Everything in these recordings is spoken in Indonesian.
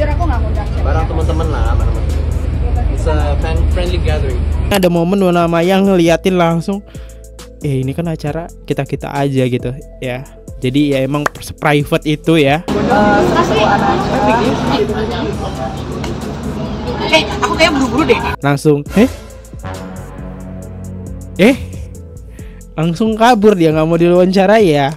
Jujur aku nggak ngundang. Barang teman-teman lah, barang. It's a friendly gathering. Ada momen Luna Maya ngeliatin langsung, ini kan acara kita aja gitu ya. Jadi ya emang private itu ya. Aku kayak buru-buru deh. Langsung langsung kabur, dia nggak mau diwawancara ya.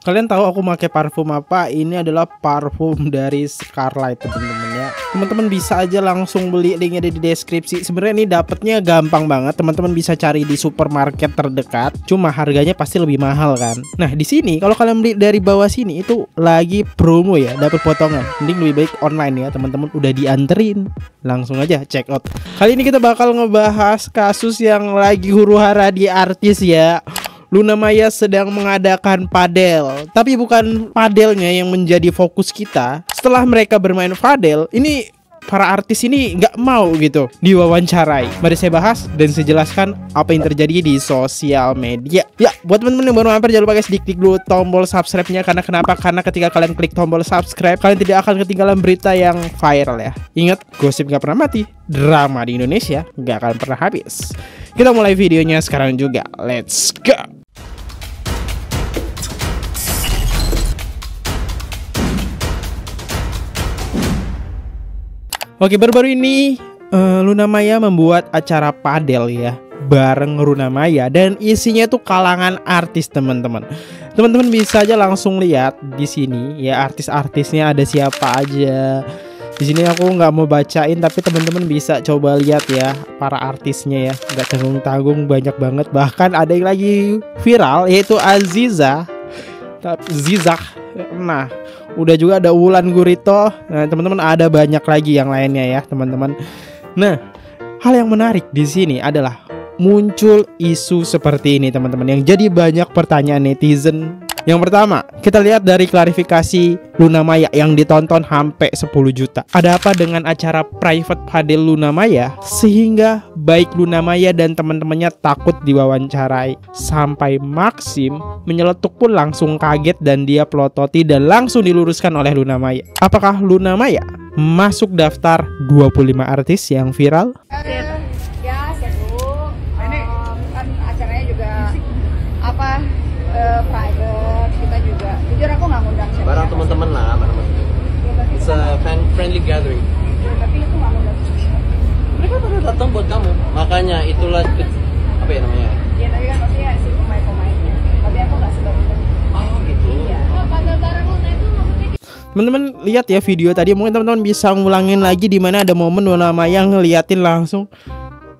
Kalian tahu aku pakai parfum apa? Ini adalah parfum dari Scarlett, teman-teman ya. Teman-teman bisa aja langsung beli, linknya ada di deskripsi. Sebenarnya ini dapetnya gampang banget, teman-teman bisa cari di supermarket terdekat. Cuma harganya pasti lebih mahal kan. Nah di sini kalau kalian beli dari bawah sini itu lagi promo ya, dapat potongan. Mending lebih baik online ya teman-teman, udah dianterin. Langsung aja check out. Kali ini kita bakal ngebahas kasus yang lagi huru-hara di artis ya. Luna Maya sedang mengadakan padel, tapi bukan padelnya yang menjadi fokus kita. Setelah mereka bermain padel, ini para artis ini nggak mau gitu diwawancarai. Mari saya bahas dan saya jelaskan apa yang terjadi di sosial media. Ya, buat teman-teman yang baru mampir jangan lupa guys, klik dulu tombol subscribe-nya. Karena kenapa? Karena ketika kalian klik tombol subscribe, kalian tidak akan ketinggalan berita yang viral ya. Ingat, gosip nggak pernah mati, drama di Indonesia nggak akan pernah habis. Kita mulai videonya sekarang juga. Let's go. Oke, baru-baru ini Luna Maya membuat acara padel ya bareng Luna Maya, dan isinya tuh kalangan artis teman-teman. Teman-teman bisa aja langsung lihat di sini ya, artis-artisnya ada siapa aja. Di sini aku nggak mau bacain, tapi teman-teman bisa coba lihat ya para artisnya ya, nggak tanggung-tanggung, banyak banget. Bahkan ada yang lagi viral yaitu Aziza. Nah, udah juga ada Wulan Guritno. Nah, teman-teman ada banyak lagi yang lainnya ya, teman-teman. Nah, hal yang menarik di sini adalah muncul isu seperti ini, teman-teman, yang jadi banyak pertanyaan netizen. Yang pertama, kita lihat dari klarifikasi Luna Maya yang ditonton sampai 10 juta. Ada apa dengan acara private padel Luna Maya sehingga baik Luna Maya dan teman-temannya takut diwawancarai? Sampai Maxim menyeletuk pun langsung kaget dan dia pelototi dan langsung diluruskan oleh Luna Maya. Apakah Luna Maya masuk daftar 25 artis yang viral? Ya, seru. Kan acaranya juga private, kita juga. Jujur aku nggak ngundang. Barang teman-teman lah, barang. It's a friendly gathering. Tapi itu nggak ngundang. Mereka pada datang buat kamu. Makanya itulah apa ya namanya? Ya tapi kan maksudnya si pemain-pemainnya. Tapi aku nggak sebagus. Oh gitu. Iya. Padel bareng Luna itu maksudnya. Teman-teman lihat ya video tadi, mungkin teman-teman bisa ngulangin lagi di mana ada momen Luna Maya ngeliatin langsung,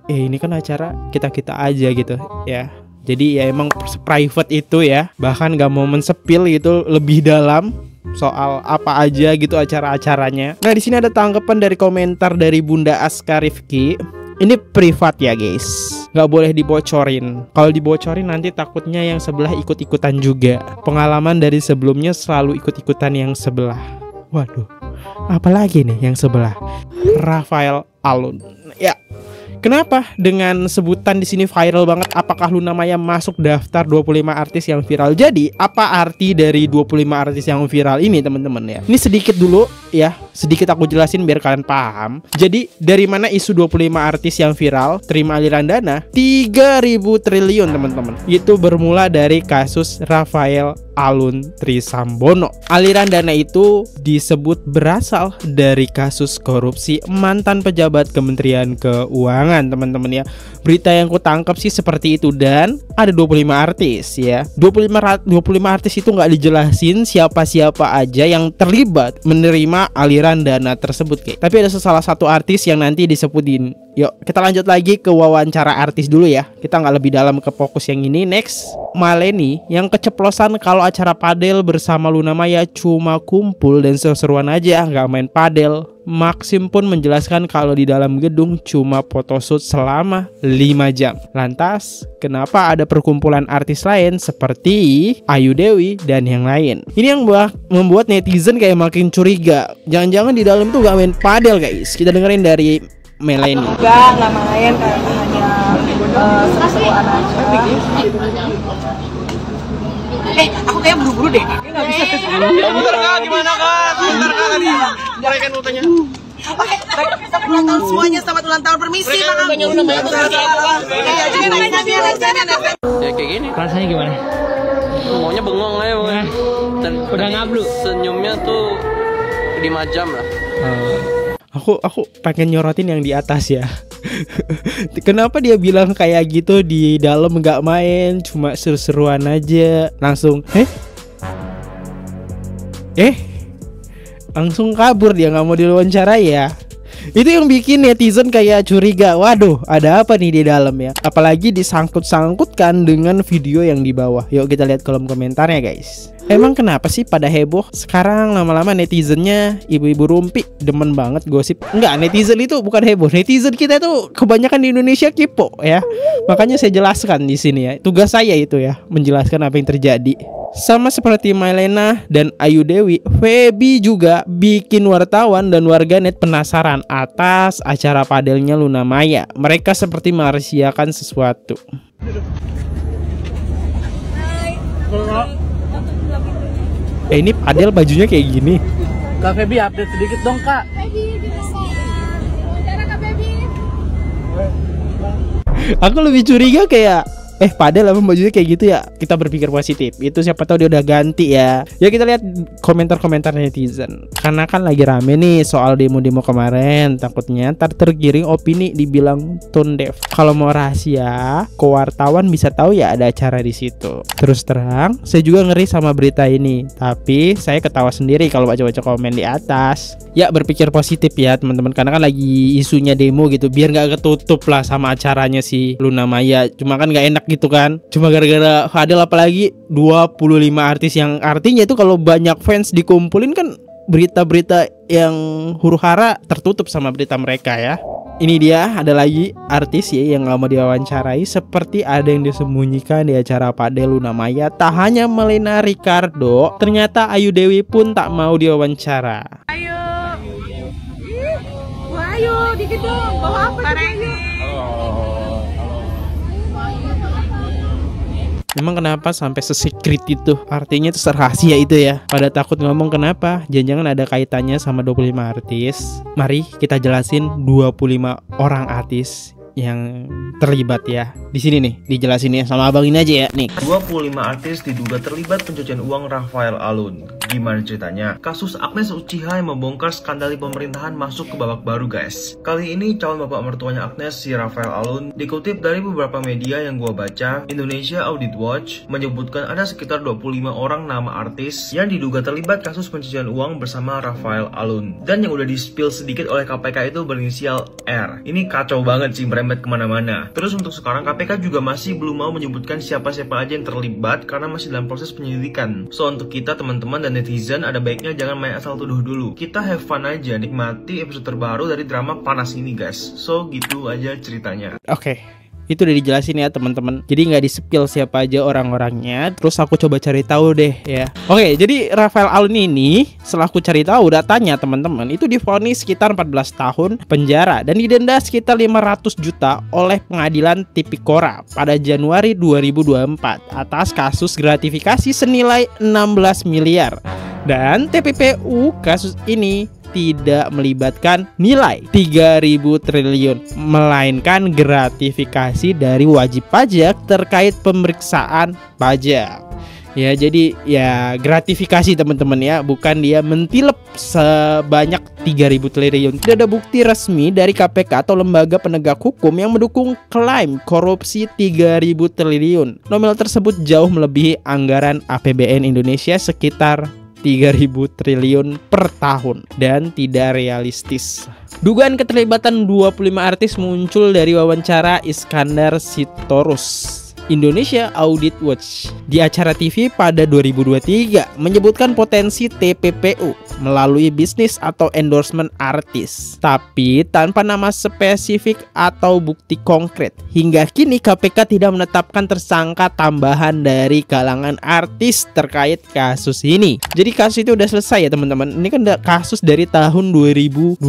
ini kan acara kita aja gitu ya. Jadi ya emang private itu ya. Bahkan gak mau men-spill gitu lebih dalam soal apa aja gitu acara-acaranya. Nah di sini ada tanggapan dari komentar dari Bunda Aska Rifki. Ini privat ya guys, gak boleh dibocorin. Kalau dibocorin nanti takutnya yang sebelah ikut-ikutan juga. Pengalaman dari sebelumnya selalu ikut-ikutan yang sebelah. Waduh, apalagi nih yang sebelah? Rafael Alun. Ya, kenapa dengan sebutan di sini viral banget? Apakah Luna Maya masuk daftar 25 artis yang viral? Jadi, apa arti dari 25 artis yang viral ini, teman-teman ya? Ini sedikit dulu ya, sedikit aku jelasin biar kalian paham. Jadi, dari mana isu 25 artis yang viral terima aliran dana 3.000 triliun, teman-teman? Itu bermula dari kasus Rafael Alun Trisambono. Aliran dana itu disebut berasal dari kasus korupsi mantan pejabat Kementerian Keuangan, teman-teman ya. Berita yang ku tangkap sih seperti itu, dan ada 25 artis ya. 25 artis itu nggak dijelasin siapa-siapa aja yang terlibat menerima aliran dana tersebut, kayak. Tapi ada salah satu artis yang nanti disebutin. Yuk kita lanjut lagi ke wawancara artis dulu ya. Kita nggak lebih dalam ke fokus yang ini. Next, Maleni yang keceplosan kalau acara padel bersama Luna Maya cuma kumpul dan seru-seruan aja, nggak main padel. Maxim pun menjelaskan kalau di dalam gedung cuma photoshoot selama 5 jam. Lantas, kenapa ada perkumpulan artis lain seperti Ayu Dewi dan yang lain? Ini yang membuat netizen kayak makin curiga. Jangan-jangan di dalam tuh gak main padel guys. Kita dengerin dari Melanie. Enggak main karena hanya seru-seruan aja. Aku kayak buru-buru deh. Nggak bisa. Bentar Kak, gimana Kak? Bentar Kak, tadi mereka mau tanya. Oke, selamat ulang tahun semuanya, selamat ulang tahun, permisi. Ya kayak gini. Rasanya gimana? Maunya bengong aja pokoknya. Udah ngablu. Senyumnya tuh 5 jam lah. Aku pengen nyorotin yang di atas ya. Kenapa dia bilang kayak gitu, di dalam nggak main, cuma seru-seruan aja, langsung langsung kabur, dia nggak mau diwawancara ya. Itu yang bikin netizen kayak curiga, waduh ada apa nih di dalam ya. Apalagi disangkut-sangkutkan dengan video yang di bawah. Yuk kita lihat kolom komentarnya guys. Emang kenapa sih pada heboh? Sekarang lama-lama netizennya ibu-ibu rumpi demen banget gosip. Enggak, netizen itu bukan heboh. Netizen kita tuh kebanyakan di Indonesia kepo ya. Makanya saya jelaskan di sini ya. Tugas saya itu ya, menjelaskan apa yang terjadi. Sama seperti Mailena dan Ayu Dewi, Feby juga bikin wartawan dan warganet penasaran atas acara padelnya Luna Maya. Mereka seperti merahasiakan sesuatu. Ini padel bajunya kayak gini. Kak Feby update sedikit dong Kak. Aku lebih curiga kayak padel apa bajunya kayak gitu ya. Kita berpikir positif. Itu siapa tahu dia udah ganti ya. Ya kita lihat komentar-komentar netizen. Karena kan lagi rame nih soal demo-demo kemarin. Takutnya ntar tergiring opini dibilang tone deaf. Kalau mau rahasia, ke wartawan bisa tahu ya ada acara di situ. Terus terang, saya juga ngeri sama berita ini. Tapi saya ketawa sendiri kalau baca-baca komen di atas. Ya berpikir positif ya teman-teman. Karena kan lagi isunya demo gitu. Biar nggak ketutup lah sama acaranya si Luna Maya. Cuma kan nggak enak gitu kan. Cuma gara-gara padel, apalagi 25 artis yang artinya itu kalau banyak fans dikumpulin kan berita-berita yang huru-hara tertutup sama berita mereka ya. Ini dia ada lagi artis ya yang gak mau diwawancarai, seperti ada yang disembunyikan di acara padel Luna Maya. Tak hanya Mailena Ricardo, ternyata Ayu Dewi pun tak mau diwawancara. Ayo, dikit dong. Bawa apa ini? Memang kenapa sampai sesekret itu? Artinya itu rahasia itu ya. Pada takut ngomong kenapa? Jangan-jangan ada kaitannya sama 25 artis. Mari kita jelasin 25 orang artis yang terlibat ya. Di sini nih dijelasin ya sama abang ini aja ya nih. 25 artis diduga terlibat pencucian uang Rafael Alun. Gimana ceritanya? Kasus Agnes Uchiha yang membongkar skandal di pemerintahan masuk ke babak baru guys. Kali ini calon bapak mertuanya Agnes, si Rafael Alun, dikutip dari beberapa media yang gua baca, Indonesia Audit Watch menyebutkan ada sekitar 25 orang nama artis yang diduga terlibat kasus pencucian uang bersama Rafael Alun. Dan yang udah di-spill sedikit oleh KPK itu berinisial R. Ini kacau banget sih, kemana-mana. Terus untuk sekarang KPK juga masih belum mau menyebutkan siapa-siapa aja yang terlibat karena masih dalam proses penyelidikan. So untuk kita teman-teman dan netizen ada baiknya jangan main asal tuduh dulu. Kita have fun aja, nikmati episode terbaru dari drama panas ini guys. So gitu aja ceritanya. Oke. Itu udah dijelasin ya teman-teman. Jadi nggak di-spill siapa aja orang-orangnya. Terus aku coba cari tahu deh ya. Oke, jadi Rafael Alun ini setelah aku cari tahu datanya teman-teman, itu divonis sekitar 14 tahun penjara dan didenda sekitar 500 juta oleh pengadilan Tipikora pada Januari 2024 atas kasus gratifikasi senilai 16 miliar. Dan TPPU kasus ini tidak melibatkan nilai 3.000 triliun, melainkan gratifikasi dari wajib pajak terkait pemeriksaan pajak. Ya, jadi ya gratifikasi teman-teman ya, bukan dia mentilep sebanyak 3.000 triliun. Tidak ada bukti resmi dari KPK atau lembaga penegak hukum yang mendukung klaim korupsi 3.000 triliun. Nominal tersebut jauh melebihi anggaran APBN Indonesia sekitar 3.000 triliun per tahun dan tidak realistis. Dugaan keterlibatan 25 artis muncul dari wawancara Iskandar Sitorus Indonesia Audit Watch di acara TV pada 2023 menyebutkan potensi TPPU melalui bisnis atau endorsement artis, tapi tanpa nama spesifik atau bukti konkret. Hingga kini KPK tidak menetapkan tersangka tambahan dari kalangan artis terkait kasus ini. Jadi kasus itu udah selesai ya teman-teman. Ini kan kasus dari tahun 2024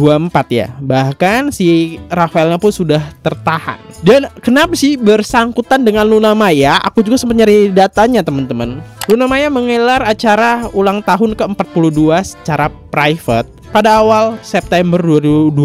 ya. Bahkan si Rafaelnya pun sudah tertahan. Dan kenapa sih bersangkutan dengan Luna Luna Maya, aku juga sempat nyari datanya teman-teman. Luna Maya menggelar acara ulang tahun ke-42 secara private pada awal September 2025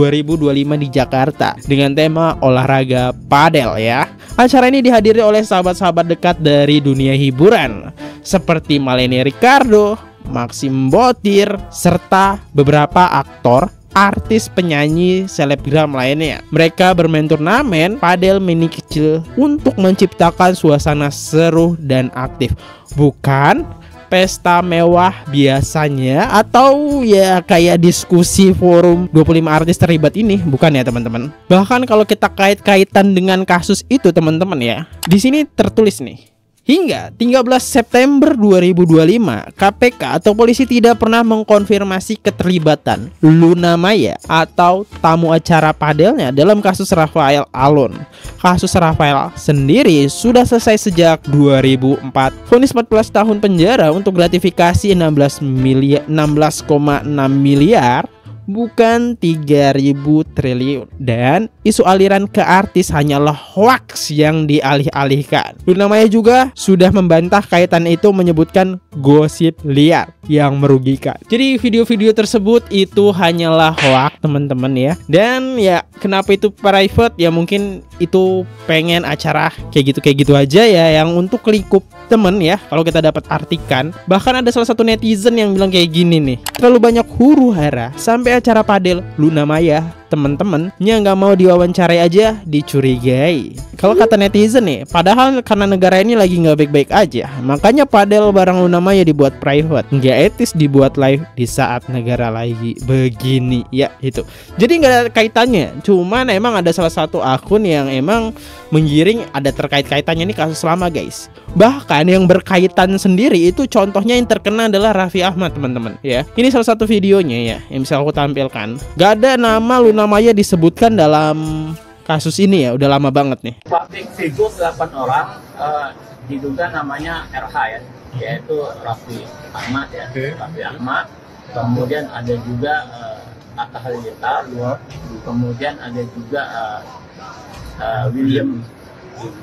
di Jakarta dengan tema olahraga padel ya. Acara ini dihadiri oleh sahabat-sahabat dekat dari dunia hiburan seperti Malene Ricardo, Maxim Botir, serta beberapa aktor, artis, penyanyi, selebgram lainnya. Mereka bermain turnamen padel mini kecil untuk menciptakan suasana seru dan aktif. Bukan pesta mewah biasanya atau ya kayak diskusi forum 25 artis terlibat ini, bukan ya teman-teman. Bahkan kalau kita kait-kaitan dengan kasus itu teman-teman ya, di sini tertulis nih, hingga 13 September 2025, KPK atau polisi tidak pernah mengkonfirmasi keterlibatan Luna Maya atau tamu acara padelnya dalam kasus Rafael Alun. Kasus Rafael sendiri sudah selesai sejak 2004. Vonis 14 tahun penjara untuk gratifikasi 16,6 miliar bukan 3.000 triliun. Dan isu aliran ke artis hanyalah hoaks yang dialih-alihkan. Luna Maya juga sudah membantah kaitan itu, menyebutkan gosip liar yang merugikan. Jadi video-video tersebut itu hanyalah hoaks teman-teman ya. Dan ya kenapa itu private, ya mungkin itu pengen acara kayak gitu aja ya, yang untuk lingkup temen ya, kalau kita dapat artikan. Bahkan ada salah satu netizen yang bilang kayak gini nih, terlalu banyak huru hara sampai acara padel Luna Maya teman-temannya nggak mau diwawancarai aja dicurigai. Kalau kata netizen nih, padahal karena negara ini lagi nggak baik-baik aja, makanya padel bareng Luna Maya dibuat private. Nggak etis dibuat live di saat negara lagi begini ya itu. Jadi nggak ada kaitannya, cuman emang ada salah satu akun yang emang menggiring ada terkait-kaitannya nih kasus lama guys. Bahkan yang berkaitan sendiri itu contohnya yang terkena adalah Raffi Ahmad teman-teman ya. Ini salah satu videonya ya yang bisa aku tampilkan. Gak ada nama Luna Maya disebutkan dalam kasus ini ya, udah lama banget nih. Public figure 8 orang diduga namanya RH ya, yaitu Raffi Ahmad ya. Raffi Ahmad, kemudian ada juga Atta Halilintar, kemudian ada juga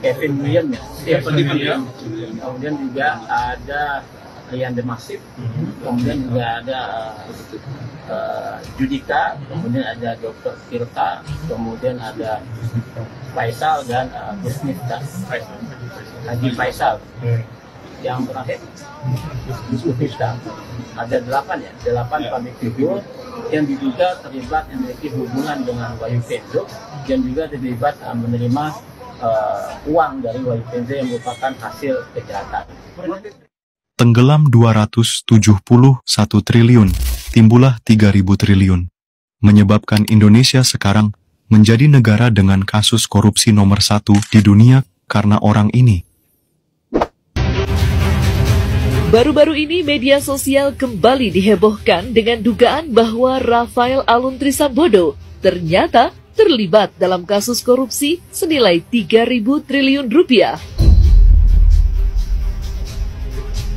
Kevin William ya, kemudian juga ada Rian Demasif, kemudian juga ada Judika, kemudian ada Dr. Tirta, kemudian ada Faisal dan Haji Faisal. Yang terakhir Tirta. Ada 8 public figure yang diduga terlibat memiliki hubungan dengan Wahyu Pedro dan juga terlibat menerima uang dari Wahyu Pedro yang merupakan hasil kejahatan. Tenggelam 271 triliun, timbullah 3.000 triliun. Menyebabkan Indonesia sekarang menjadi negara dengan kasus korupsi nomor 1 di dunia karena orang ini. Baru-baru ini media sosial kembali dihebohkan dengan dugaan bahwa Rafael Alun Trisambodo ternyata terlibat dalam kasus korupsi senilai 3.000 triliun rupiah.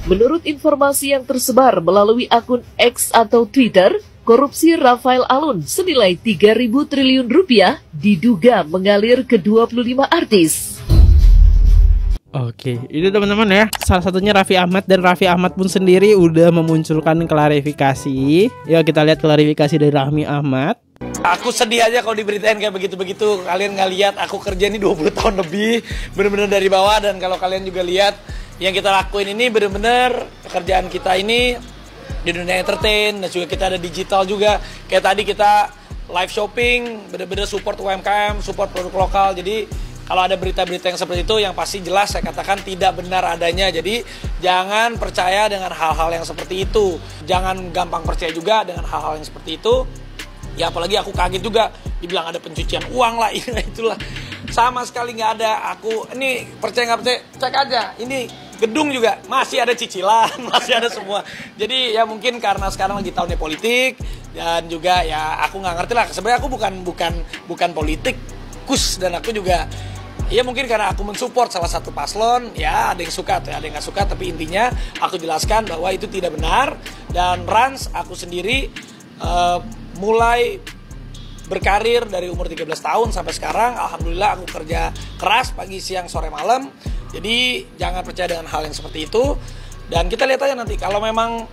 Menurut informasi yang tersebar melalui akun X atau Twitter, korupsi Rafael Alun senilai 3.000 triliun rupiah diduga mengalir ke 25 artis. Oke, itu teman-teman ya. Salah satunya Raffi Ahmad, dan Raffi Ahmad pun sendiri udah memunculkan klarifikasi. Ya kita lihat klarifikasi dari Raffi Ahmad. Aku sedih aja kalau diberitain kayak begitu-begitu. Kalian nggak lihat aku kerja ini 20 tahun lebih, bener-bener dari bawah. Dan kalau kalian juga lihat yang kita lakuin ini bener-bener pekerjaan kita ini di dunia entertain, dan juga kita ada digital juga. Kayak tadi kita live shopping, bener-bener support UMKM, support produk lokal. Jadi kalau ada berita-berita yang seperti itu, yang pasti jelas saya katakan tidak benar adanya. Jadi jangan percaya dengan hal-hal yang seperti itu. Jangan gampang percaya juga dengan hal-hal yang seperti itu. Ya apalagi aku kaget juga, dibilang ada pencucian uang lah, itulah. Sama sekali nggak ada. Aku ini percaya nggak percaya, cek aja. Ini gedung juga masih ada cicilan, masih ada semua. Jadi ya mungkin karena sekarang lagi tahunnya politik, dan juga ya aku nggak ngerti lah. Sebenarnya aku bukan politikus, dan aku juga ya mungkin karena aku mensupport salah satu paslon, ya ada yang suka atau ada yang nggak suka, tapi intinya aku jelaskan bahwa itu tidak benar. Dan Rans, aku sendiri mulai berkarir dari umur 13 tahun sampai sekarang, alhamdulillah aku kerja keras pagi, siang, sore, malam. Jadi jangan percaya dengan hal yang seperti itu. Dan kita lihat aja nanti kalau memang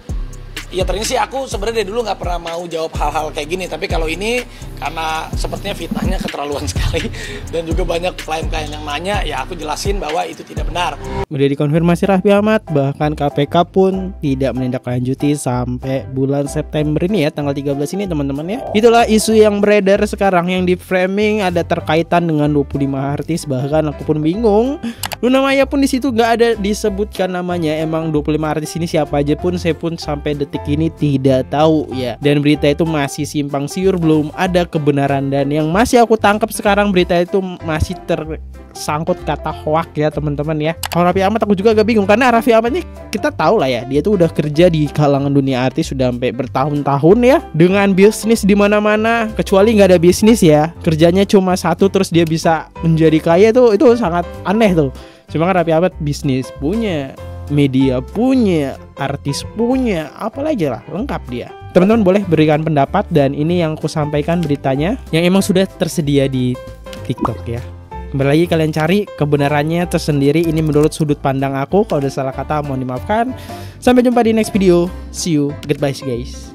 ya ternyata sih aku sebenarnya dari dulu nggak pernah mau jawab hal-hal kayak gini, tapi kalau ini karena sepertinya fitnahnya keterlaluan sekali dan juga banyak klien-klien yang nanya, ya aku jelasin bahwa itu tidak benar. Udah dikonfirmasi Raffi Ahmad, bahkan KPK pun tidak menindaklanjuti sampai bulan September ini ya, tanggal 13 ini teman-teman ya. Itulah isu yang beredar sekarang yang di framing ada terkaitan dengan 25 artis, bahkan aku pun bingung. Luna Maya pun di situ nggak ada disebutkan namanya. Emang 25 artis ini siapa aja pun saya pun sampai detik ini tidak tahu ya. Dan berita itu masih simpang siur, belum ada kebenaran, dan yang masih aku tangkap sekarang berita itu masih tersangkut kata hoak ya teman-teman ya. Kalau Raffi Ahmad aku juga agak bingung, karena Raffi Ahmad ini kita tahu lah ya, dia tuh udah kerja di kalangan dunia artis sudah sampai bertahun-tahun ya, dengan bisnis di mana-mana. Kecuali nggak ada bisnis ya, kerjanya cuma satu terus dia bisa menjadi kaya, itu sangat aneh tuh. Cuma kan Raffi Ahmad bisnis punya, media punya, artis punya, apalagi lah, lengkap dia. Teman-teman boleh berikan pendapat, dan ini yang aku sampaikan beritanya yang emang sudah tersedia di TikTok ya. Kembali lagi kalian cari kebenarannya tersendiri, ini menurut sudut pandang aku. Kalau ada salah kata mohon dimaafkan. Sampai jumpa di next video. See you, goodbye guys.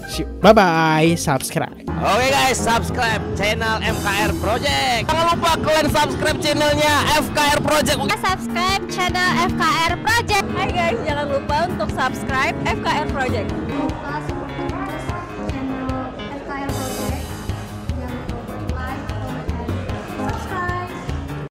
See you. Bye bye, subscribe. Oke guys, subscribe channel FKR Project. Jangan lupa kalian subscribe channelnya FKR Project. Subscribe channel FKR Project. Hai guys, jangan lupa untuk subscribe FKR Project.